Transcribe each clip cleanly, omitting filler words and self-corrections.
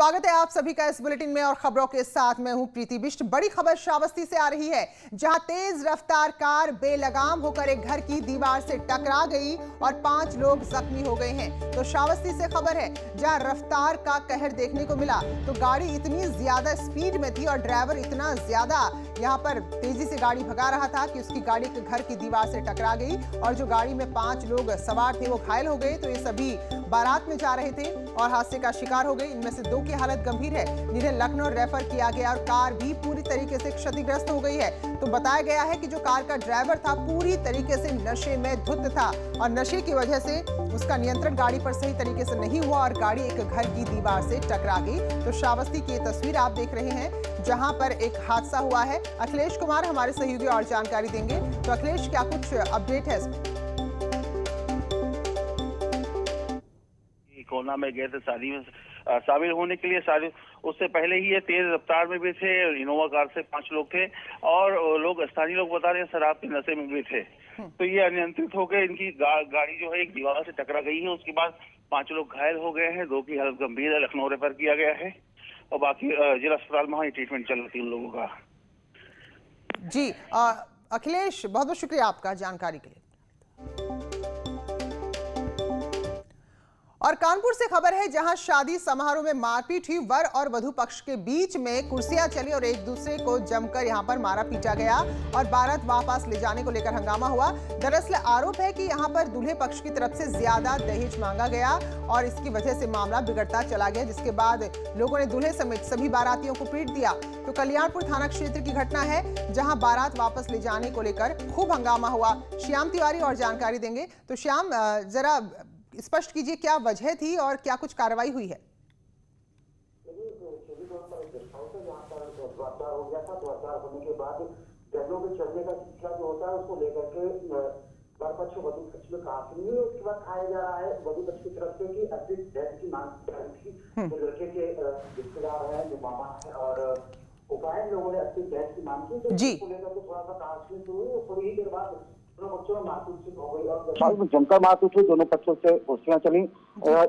स्वागत है आप सभी का इस बुलेटिन में और खबरों के साथ मैं हूं प्रीति बिष्ट। बड़ी खबर श्रावस्ती से आ रही है, जहां तेज रफ्तार कार बेलगाम होकर एक घर की दीवार से टकरा गई और 5 लोग जख्मी हो गए हैं। तो श्रावस्ती से खबर है, जहां रफ्तार का कहर देखने को मिला। तो गाड़ी इतनी ज्यादा स्पीड में थी और ड्राइवर इतना ज्यादा यहां पर तेजी से गाड़ी भगा रहा था कि उसकी गाड़ी के घर की दीवार से टकरा गई और जो गाड़ी में 5 लोग सवार थे वो घायल हो गए। तो ये सभी बारात में जा रहे थे और हादसे का शिकार हो गए। इनमें से 2 की हालत गंभीर है, जिन्हें लखनऊ रेफर किया गया और कार भी पूरी तरीके से क्षतिग्रस्त हो गई है। तो बताया गया है कि जो कार का ड्राइवर था पूरी तरीके से नशे में धुत था और नशे की वजह से उसका नियंत्रण गाड़ी पर सही तरीके से नहीं हुआ और गाड़ी एक घर की दीवार से टकरा गई। तो श्रावस्ती की ये तस्वीर आप देख रहे हैं, जहां पर एक हादसा हुआ है। अखिलेश कुमार हमारे सहयोगी और जानकारी देंगे। तो अखिलेश, क्या कुछ अपडेट है इसमें? कोरोना में गए थे शादी में शामिल होने के लिए। शादी उससे पहले ही ये तेज रफ्तार में भी थे। इनोवा कार से 5 लोग थे और लोग स्थानीय लोग बता रहे हैं शराब के नशे में भी थे। तो ये अनियंत्रित होकर इनकी गाड़ी जो है एक दीवार से टकरा गई है। उसके बाद 5 लोग घायल हो गए हैं, 2 की हालत गंभीर है, लखनऊ रेफर किया गया है और बाकी जिला अस्पताल में वहाँ ट्रीटमेंट चल रही है उन लोगों का। जी अखिलेश, बहुत बहुत शुक्रिया आपका जानकारी के लिए। और कानपुर से खबर है, जहां शादी समारोह में मारपीट हुई। वर और वधू पक्ष के बीच में कुर्सियां चली और एक दूसरे को जमकर यहां पर मारा पीटा गया और बारात वापस ले जाने को लेकर हंगामा हुआ। दरअसल आरोप है कि यहां पर दूल्हे पक्ष की तरफ से ज्यादा दहेज मांगा गया और इसकी वजह से मामला बिगड़ता चला गया, जिसके बाद लोगों ने दूल्हे समेत सभी बारातियों को पीट दिया। तो कल्याणपुर थाना क्षेत्र की घटना है, जहां बारात वापस ले जाने को लेकर खूब हंगामा हुआ। श्याम तिवारी और जानकारी देंगे। तो श्याम, जरा स्पष्ट कीजिए, क्या वजह थी और क्या कुछ कार्रवाई हुई है? हो गया था। होने के बाद गहनों के चढ़ने का सिलसिला जो होता है उसको लेकर के वर पक्ष वधू पक्ष में कहा सुनिए। उसके बाद खाया जा रहा है वधू पक्ष की तरफ से कि अतिरिक्त दहेज की मांग की थी। जो लड़के के रिश्तेदार हैं, जो मामा है और उपाय लोगों ने अतिरिक्त दहेज की मांग की। तो लेकर के थोड़ा सा कहा शुरू हुई। थोड़ी ही देर बाद दोनों पक्षों में मारपीट हो गई और जमकर मारपीट हुई। दोनों पक्षों से गोष्ठियां चली।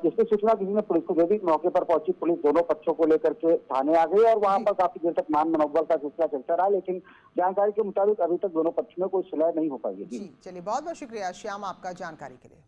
इसकी सूचना किसी ने पुलिस को दे दी। मौके पर पहुंची पुलिस दोनों पक्षों को लेकर के थाने आ गई और वहां पर काफी देर तक मान मनोबल का सिलसिला चलता रहा, लेकिन जानकारी के मुताबिक अभी तक दोनों पक्ष में कोई सुलह नहीं हो पाई है। जी चलिए, बहुत बहुत शुक्रिया श्याम आपका जानकारी के लिए।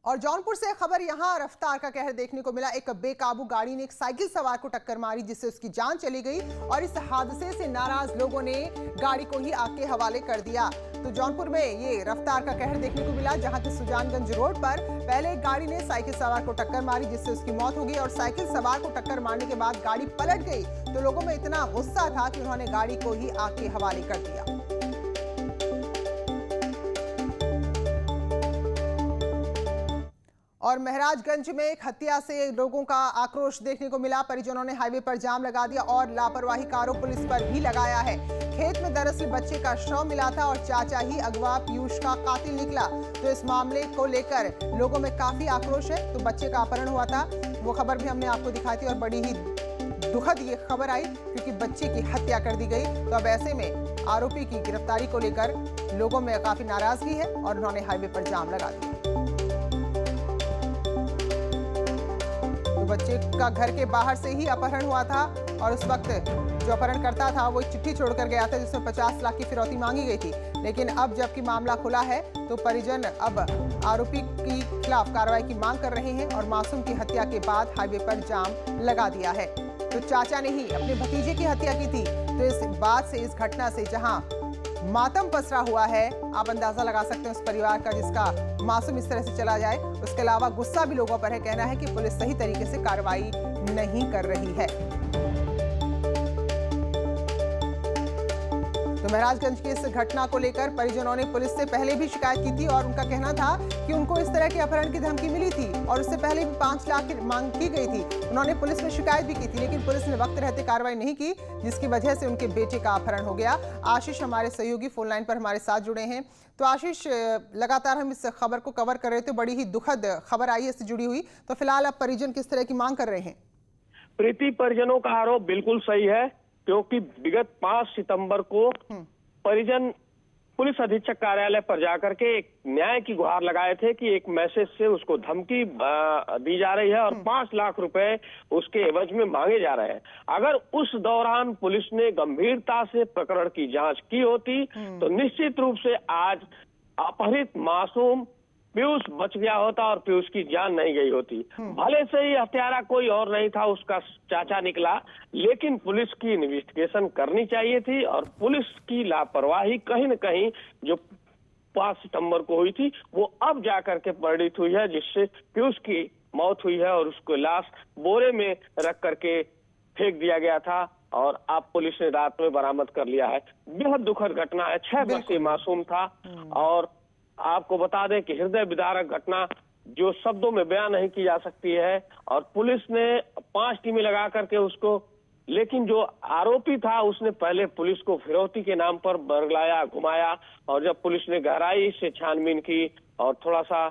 और जौनपुर से खबर, यहां रफ्तार का कहर देखने को मिला। एक बेकाबू गाड़ी ने एक साइकिल सवार को टक्कर मारी, जिससे उसकी जान चली गई और इस हादसे से नाराज लोगों ने गाड़ी को ही आग के हवाले कर दिया। तो जौनपुर में ये रफ्तार का कहर देखने को मिला, जहां के सुजानगंज रोड पर पहले एक गाड़ी ने साइकिल सवार को टक्कर मारी, जिससे उसकी मौत हो गई और साइकिल सवार को टक्कर मारने के बाद गाड़ी पलट गई। तो लोगों में इतना गुस्सा था कि उन्होंने गाड़ी को ही आग के हवाले कर दिया। और महराजगंज में एक हत्या से लोगों का आक्रोश देखने को मिला। परिजनों ने हाईवे पर जाम लगा दिया और लापरवाही का आरोप पुलिस पर भी लगाया है। खेत में दरअसल बच्चे का शव मिला था और चाचा ही अगवा पीयूष का कातिल निकला। तो इस मामले को लेकर लोगों में काफी आक्रोश है। तो बच्चे का अपहरण हुआ था, वो खबर भी हमने आपको दिखाई थी और बड़ी ही दुखद ये खबर आई, क्योंकि बच्चे की हत्या कर दी गई। तो अब ऐसे में आरोपी की गिरफ्तारी को लेकर लोगों में काफी नाराजगी है और उन्होंने हाईवे पर जाम लगा दिया। बच्चे का घर के बाहर से ही अपहरण हुआ था और उस वक्त जो अपहरणकर्ता था वो एक चिट्ठी छोड़कर गया था, जिसमें 50 लाख की फिरौती मांगी गई थी। लेकिन अब जबकि मामला खुला है तो परिजन अब आरोपी के खिलाफ कार्रवाई की मांग कर रहे हैं और मासूम की हत्या के बाद हाईवे पर जाम लगा दिया है। तो चाचा ने ही अपने भतीजे की हत्या की थी। तो इस बात से, इस घटना से जहां मातम पसरा हुआ है, आप अंदाजा लगा सकते हैं उस परिवार का जिसका मासूम इस तरह से चला जाए। उसके अलावा गुस्सा भी लोगों पर है। कहना है कि पुलिस सही तरीके से कार्रवाई नहीं कर रही है। तो महराजगंज की इस घटना को लेकर परिजनों ने पुलिस से पहले भी शिकायत की थी और उनका कहना था कि उनको इस तरह के अपहरण की धमकी मिली थी और उससे पहले भी 5 लाख की मांग की गई थी। उन्होंने पुलिस में शिकायत भी की थी, लेकिन पुलिस ने वक्त रहते कार्रवाई नहीं की, जिसकी वजह से उनके बेटे का अपहरण हो गया। आशीष हमारे सहयोगी फोन लाइन पर हमारे साथ जुड़े हैं। तो आशीष, लगातार हम इस खबर को कवर कर रहे थे, बड़ी ही दुखद खबर आई है इससे जुड़ी हुई। तो फिलहाल अब परिजन किस तरह की मांग कर रहे हैं? प्रीति, परिजनों का आरोप बिल्कुल सही है, क्योंकि विगत 5 सितंबर को परिजन पुलिस अधीक्षक कार्यालय पर जाकर के एक न्याय की गुहार लगाए थे कि एक मैसेज से उसको धमकी दी जा रही है और 5 लाख रुपए उसके एवज में मांगे जा रहे हैं। अगर उस दौरान पुलिस ने गंभीरता से प्रकरण की जांच की होती तो निश्चित रूप से आज अपहरित मासूम पीयूष बच गया होता और पीयूष की जान नहीं गई होती। भले से ही हत्यारा कोई और नहीं था, उसका चाचा निकला, लेकिन पुलिस की इन्वेस्टिगेशन करनी चाहिए थी और पुलिस की लापरवाही कहीं न कहीं जो 5 सितंबर को हुई थी वो अब जाकर के परिणित हुई है, जिससे पीयूष की मौत हुई है और उसको लाश बोरे में रख करके फेंक दिया गया था और अब पुलिस ने रात में बरामद कर लिया है। बेहद दुखद घटना है, 6 वर्षीय मासूम था और आपको बता दें कि हृदय विदारक घटना जो शब्दों में बयान नहीं की जा सकती है और पुलिस ने 5 टीमें लगा करके उसको, लेकिन जो आरोपी था उसने पहले पुलिस को फिरौती के नाम पर बरगलाया, घुमाया और जब पुलिस ने गहराई से छानबीन की और थोड़ा सा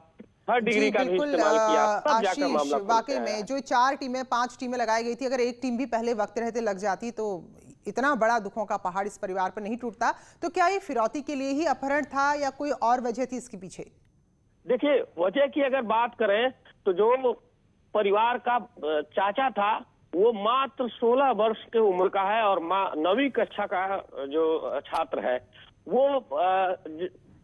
3rd डिग्री का भी इस्तेमाल किया तब जाकर मामला वाकई में जो 4 टीमें 5 टीमें लगाई गई थी, अगर एक टीम भी पहले वक्त रहते लग जाती तो इतना बड़ा दुखों का पहाड़ इस परिवार पर नहीं टूटता। तो क्या ये फिरौती के लिए ही अपहरण था या कोई और वजह थी इसके पीछे? देखिए, वजह की अगर बात करें तो जो परिवार का चाचा था वो मात्र 16 वर्ष की उम्र का है और 9वीं कक्षा का जो छात्र है वो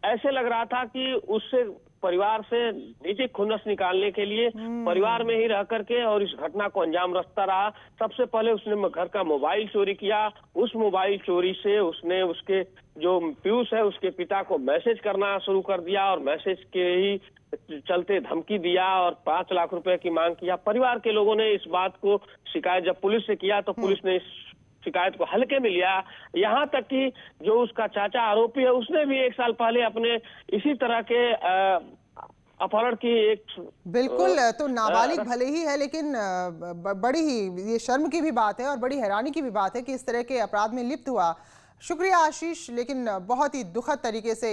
ऐसे लग रहा था कि उससे परिवार से निजी खुन्नस निकालने के लिए परिवार में ही रह करके और इस घटना को अंजाम रखता रहा। सबसे पहले उसने घर का मोबाइल चोरी किया, उस मोबाइल चोरी से उसने उसके जो पीयूष है उसके पिता को मैसेज करना शुरू कर दिया और मैसेज के ही चलते धमकी दिया और 5 लाख रुपए की मांग किया। परिवार के लोगों ने इस बात को शिकायत जब पुलिस से किया तो पुलिस ने इस शिकायत को हल्के में लिया। यहाँ तक कि जो उसका चाचा आरोपी है उसने भी 1 साल पहले अपने इसी तरह के अपहरण की एक बिल्कुल तो नाबालिग भले ही है लेकिन बड़ी ही ये शर्म की भी बात है और बड़ी हैरानी की भी बात है कि इस तरह के अपराध में लिप्त हुआ। शुक्रिया आशीष, लेकिन बहुत ही दुखद तरीके से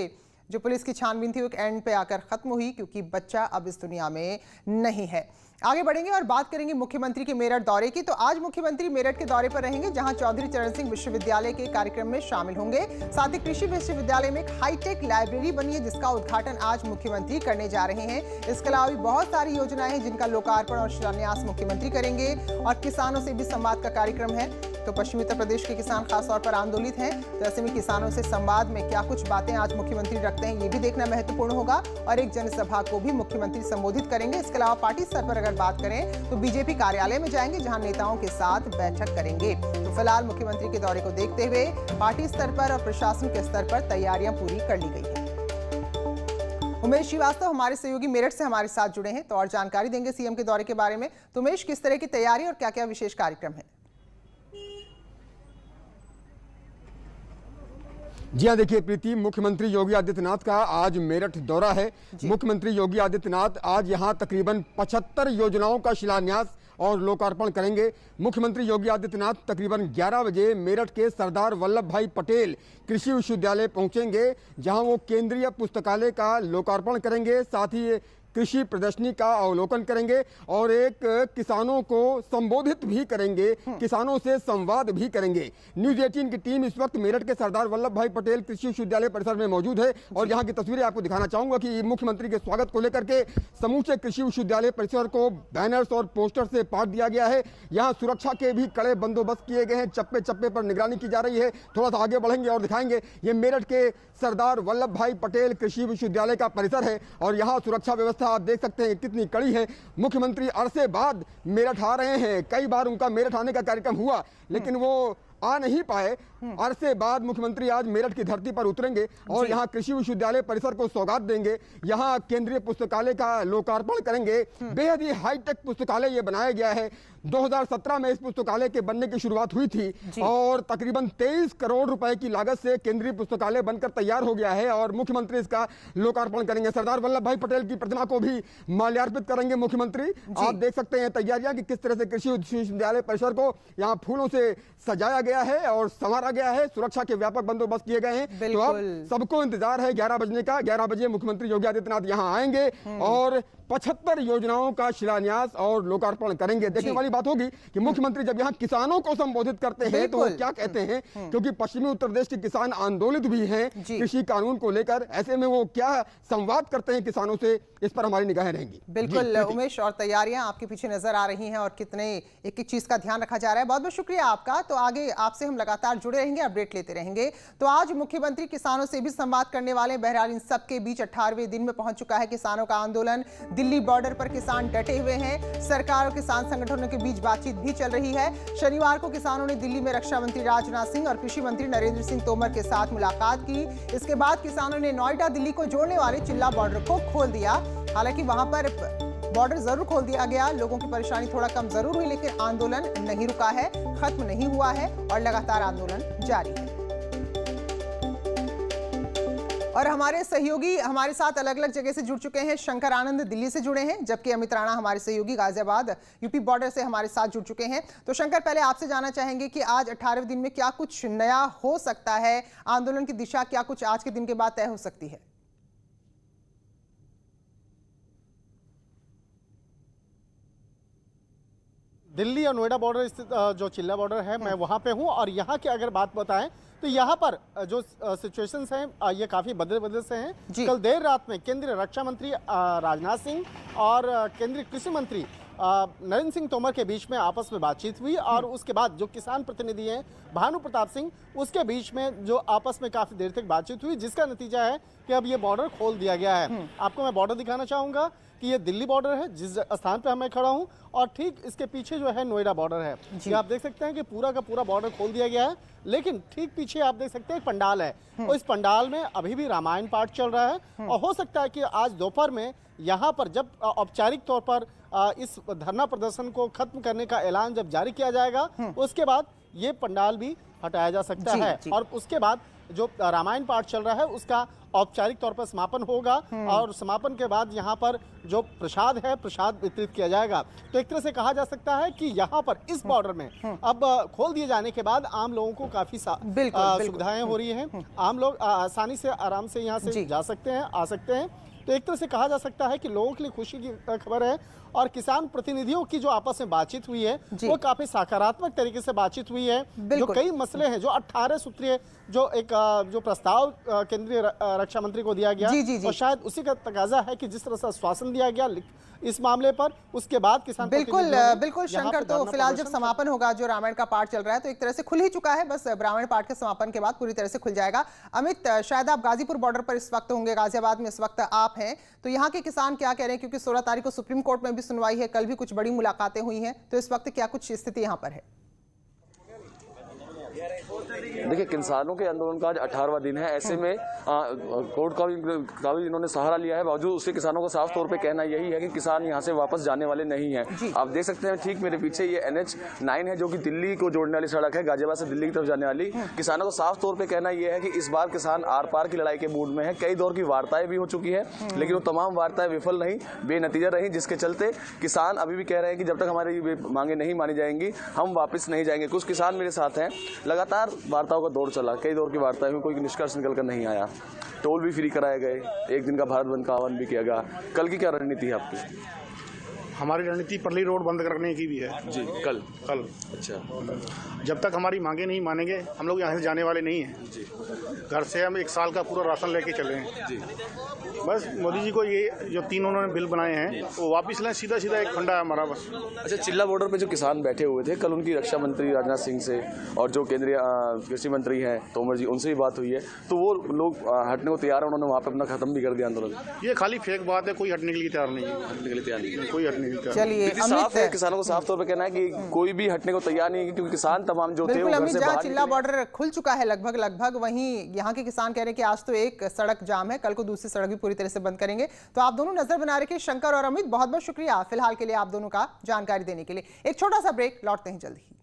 जो पुलिस की छानबीन थी वो एक एंड पे आकर खत्म हुई क्योंकि बच्चा अब इस दुनिया में नहीं है। आगे बढ़ेंगे और बात करेंगे मुख्यमंत्री के मेरठ दौरे की। तो आज मुख्यमंत्री मेरठ के दौरे पर रहेंगे जहां चौधरी चरण सिंह विश्वविद्यालय के कार्यक्रम में शामिल होंगे। साथ ही कृषि विश्वविद्यालय में एक हाईटेक लाइब्रेरी बनी है जिसका उद्घाटन आज मुख्यमंत्री करने जा रहे हैं। इसके अलावा भी बहुत सारी योजनाएं हैं जिनका लोकार्पण और शिलान्यास मुख्यमंत्री करेंगे और किसानों से भी संवाद का कार्यक्रम है। तो पश्चिमी उत्तर प्रदेश के किसान खासतौर पर आंदोलित हैं, तो ऐसे में किसानों से संवाद में क्या कुछ बातें आज मुख्यमंत्री रखते हैं ये भी देखना महत्वपूर्ण होगा और एक जनसभा को भी मुख्यमंत्री संबोधित करेंगे। इसके अलावा पार्टी स्तर पर अगर बात करें तो बीजेपी कार्यालय में जाएंगे जहां नेताओं के साथ बैठक करेंगे। तो फिलहाल मुख्यमंत्री के दौरे को देखते हुए पार्टी स्तर पर और प्रशासन के स्तर पर तैयारियां पूरी कर ली गई है। उमेश श्रीवास्तव हमारे सहयोगी मेरठ से हमारे साथ जुड़े हैं तो और जानकारी देंगे सीएम के दौरे के बारे में। तो उमेश, किस तरह की तैयारी और क्या क्या विशेष कार्यक्रम है? जी हाँ, देखिए प्रीति, मुख्यमंत्री योगी आदित्यनाथ का आज मेरठ दौरा है। मुख्यमंत्री योगी आदित्यनाथ आज यहाँ तकरीबन 75 योजनाओं का शिलान्यास और लोकार्पण करेंगे। मुख्यमंत्री योगी आदित्यनाथ तकरीबन 11 बजे मेरठ के सरदार वल्लभ भाई पटेल कृषि विश्वविद्यालय पहुंचेंगे जहां वो केंद्रीय पुस्तकालय का लोकार्पण करेंगे, साथ ही कृषि प्रदर्शनी का अवलोकन करेंगे और एक किसानों को संबोधित भी करेंगे, किसानों से संवाद भी करेंगे। न्यूज़ 18 की टीम इस वक्त मेरठ के सरदार वल्लभ भाई पटेल कृषि विश्वविद्यालय परिसर में मौजूद है और यहाँ की तस्वीरें आपको दिखाना चाहूंगा कि मुख्यमंत्री के स्वागत को लेकर के समूचे कृषि विश्वविद्यालय परिसर को बैनर्स और पोस्टर से पाट दिया गया है। यहाँ सुरक्षा के भी कड़े बंदोबस्त किए गए हैं, चप्पे चप्पे पर निगरानी की जा रही है। थोड़ा सा आगे बढ़ेंगे और दिखाएंगे, ये मेरठ के सरदार वल्लभ भाई पटेल कृषि विश्वविद्यालय का परिसर है और यहाँ सुरक्षा व्यवस्था आप देख सकते हैं कितनी कड़ी है। मुख्यमंत्री अरसे बाद मेरठ आ रहे हैं। कई बार उनका मेरठ आने का कार्यक्रम हुआ लेकिन वो आ नहीं पाए। अरसे बाद मुख्यमंत्री आज मेरठ की धरती पर उतरेंगे और यहाँ कृषि विश्वविद्यालय परिसर को सौगात देंगे। यहाँ केंद्रीय पुस्तकालय का लोकार्पण करेंगे। बेहद ही हाईटेक पुस्तकालय ये बनाया गया है। 2017 में इस पुस्तकालय के बनने की शुरुआत हुई थी और तकरीबन 23 करोड़ रुपए की लागत से केंद्रीय पुस्तकालय बनकर तैयार हो गया है और मुख्यमंत्री इसका लोकार्पण करेंगे। सरदार वल्लभ भाई पटेल की प्रतिमा को भी माल्यार्पित करेंगे मुख्यमंत्री। आप देख सकते हैं तैयारियां कि किस तरह से कृषि विश्वविद्यालय परिसर को यहाँ फूलों से सजाया गया है और संवारा गया है, सुरक्षा के व्यापक बंदोबस्त किए गए हैं। तो अब सबको इंतजार है 11 बजने का। 11 बजे मुख्यमंत्री योगी आदित्यनाथ यहाँ आएंगे और 75 योजनाओं का शिलान्यास और लोकार्पण करेंगे। देखने वाली बात होगी कि मुख्यमंत्री जब यहाँ किसानों को संबोधित करते हैं तो वो क्या कहते हैं, क्योंकि पश्चिमी उत्तर प्रदेश के किसान आंदोलित भी हैं कृषि कानून को लेकर। ऐसे में वो क्या संवाद करते हैं किसानों से, इस पर हमारी निगाहें रहेंगी। बिल्कुल उमेश, और तैयारियां आपके पीछे नजर आ रही हैं और कितने एक एक चीज का ध्यान रखा जा रहा है। बहुत बहुत शुक्रिया आपका। तो आगे आपसे हम लगातार जुड़े रहेंगे, अपडेट लेते रहेंगे। तो आज मुख्यमंत्री किसानों से भी संवाद करने वाले। बहरहाल इन सबके बीच 18वें दिन में पहुंच चुका है किसानों का आंदोलन। दिल्ली बॉर्डर पर किसान डटे हुए हैं। सरकार और किसान संगठनों के बीच बातचीत भी चल रही है। शनिवार को किसानों ने दिल्ली में रक्षा मंत्री राजनाथ सिंह और कृषि मंत्री नरेंद्र सिंह तोमर के साथ मुलाकात की। इसके बाद किसानों ने नोएडा दिल्ली को जोड़ने वाले चिल्ला बॉर्डर को खोल दिया। हालांकि वहां पर बॉर्डर जरूर खोल दिया गया, लोगों की परेशानी थोड़ा कम जरूर हुई, लेकिन आंदोलन नहीं रुका है, खत्म नहीं हुआ है और लगातार आंदोलन जारी है। और हमारे सहयोगी हमारे साथ अलग अलग जगह से जुड़ चुके हैं। शंकर आनंद दिल्ली से जुड़े हैं, जबकि अमित राणा हमारे सहयोगी गाजियाबाद यूपी बॉर्डर से हमारे साथ जुड़ चुके हैं। तो शंकर, पहले आपसे जानना चाहेंगे कि आज 18वें दिन में क्या कुछ नया हो सकता है, आंदोलन की दिशा क्या कुछ आज के दिन के बाद तय हो सकती है? दिल्ली और नोएडा बॉर्डर स्थित जो चिल्ला बॉर्डर है, मैं वहाँ पे हूँ और यहाँ की अगर बात बताएं तो यहाँ पर जो सिचुएशंस हैं ये काफ़ी बदले से हैं। कल देर रात में केंद्रीय रक्षा मंत्री राजनाथ सिंह और केंद्रीय कृषि मंत्री नरेंद्र सिंह तोमर के बीच में आपस में बातचीत हुई और उसके बाद जो किसान प्रतिनिधि हैं भानु प्रताप सिंह, उसके बीच में जो आपस में काफ़ी देर तक बातचीत हुई, जिसका नतीजा है कि अब ये बॉर्डर खोल दिया गया है। आपको मैं बॉर्डर दिखाना चाहूँगा कि ये दिल्ली बॉर्डर है जिस स्थान पे मैं खड़ा हूँ, और ठीक इसके पीछे जो है नोएडा बॉर्डर है। ये आप देख सकते हैं कि पूरा का पूरा बॉर्डर खोल दिया गया है, लेकिन ठीक पीछे आप देख सकते हैं एक पंडाल है और इस पंडाल में अभी भी रामायण पाठ चल रहा है। और हो सकता है कि आज दोपहर में यहाँ पर जब औपचारिक तौर पर इस धरना प्रदर्शन को खत्म करने का ऐलान जब जारी किया जाएगा, उसके बाद ये पंडाल भी हटाया जा सकता है और उसके बाद जो रामायण पाठ चल रहा है उसका औपचारिक तौर पर समापन होगा और समापन के बाद यहाँ पर जो प्रसाद है, प्रसाद वितरित किया जाएगा। तो एक तरह से कहा जा सकता है कि यहाँ पर इस बॉर्डर में अब खोल दिए जाने के बाद आम लोगों को काफी सुविधाएं हो रही हैं। आम लोग आसानी से आराम से यहाँ से जा सकते हैं, आ सकते हैं। तो एक तरह से कहा जा सकता है कि लोगों के लिए खुशी की खबर है। और किसान प्रतिनिधियों की जो आपस में बातचीत हुई है वो काफी सकारात्मक तरीके से बातचीत हुई है। जो कई मसले हैं, जो 18 सूत्रीय जो एक जो प्रस्ताव केंद्रीय रक्षा मंत्री को दिया गया, और शायद उसी का तकाजा है कि जिस तरह से आश्वासन दिया गया इस मामले पर, उसके बाद किसान बिल्कुल शंकर, तो फिलहाल जब समापन होगा, जो रामायण का पाठ चल रहा है तो एक तरह से खुल ही चुका है, बस रामायण पाठ के समापन के बाद पूरी तरह से खुल जाएगा। अमित, शायद आप गाजीपुर बॉर्डर पर इस वक्त होंगे, गाजियाबाद में इस वक्त आप हैं, तो यहाँ के किसान क्या कह रहे हैं? क्योंकि 16 तारीख को सुप्रीम कोर्ट में भी सुनवाई है, कल भी कुछ बड़ी मुलाकातें हुई हैं, तो इस वक्त क्या कुछ स्थिति यहाँ पर है? देखिए, किसानों के आंदोलन का आज 18वां दिन है। ऐसे में कोर्ट का भी इन्होंने सहारा लिया है, बावजूद उसके किसानों का साफ तौर पे कहना यही है कि किसान यहां से वापस जाने वाले नहीं हैं। आप देख सकते हैं ठीक मेरे पीछे ये NH9 है, जो कि दिल्ली को जोड़ने वाली सड़क है, गाजियाबाद से दिल्ली की तरफ जाने वाली। किसानों का साफ तौर पर कहना यह है कि इस बार किसान आर पार की लड़ाई के मूड में है। कई दौर की वार्ताएं भी हो चुकी है, लेकिन वो तमाम वार्ताएं विफल रही, बेनतीजा रही, जिसके चलते किसान अभी भी कह रहे हैं कि जब तक हमारी मांगे नहीं मानी जाएंगी हम वापस नहीं जाएंगे। कुछ किसान मेरे साथ हैं, लगातार वार्ताओं का दौर चला, कई दौर की वार्ताएं हुई, कोई निष्कर्ष निकल कर नहीं आया। टोल भी फ्री कराए गए, एक दिन का भारत बंद का आह्वान भी किया गया। कल की क्या रणनीति है आपकी? हमारी रणनीति परली रोड बंद करने की भी है जी। कल अच्छा, जब तक हमारी मांगे नहीं मानेंगे हम लोग यहाँ से जाने वाले नहीं हैं जी। घर से हम 1 साल का पूरा राशन लेके चले हैं जी। बस मोदी जी को ये जो 3 उन्होंने बिल बनाए हैं वो वापस लें, सीधा एक फंडा है हमारा बस। अच्छा, चिल्ला बॉर्डर पे जो किसान बैठे हुए थे, कल उनकी रक्षा मंत्री राजनाथ सिंह से और जो केंद्रीय कृषि मंत्री हैं तोमर जी, उनसे भी बात हुई है, तो वो लोग हटने को तैयार है, उन्होंने वहाँ पे अपना खत्म भी कर दिया आंदोलन। ये खाली फेक बात है, कोई हटने के लिए तैयार नहीं है, कोई हटने के लिए तैयार। चलिए, साफ है, किसानों को साफ तौर पे कहना है कि कोई भी हटने को तैयार नहीं है, क्योंकि किसान तमाम जो थे जहाँ चिल्ला बॉर्डर खुल चुका है लगभग, वहीं यहाँ के किसान कह रहे हैं कि आज तो एक सड़क जाम है, कल को दूसरी सड़क भी पूरी तरह से बंद करेंगे। तो आप दोनों नजर बना रखे, शंकर और अमित, बहुत बहुत शुक्रिया फिलहाल के लिए आप दोनों का जानकारी देने के लिए। एक छोटा सा ब्रेक, लौटते हैं जल्द ही।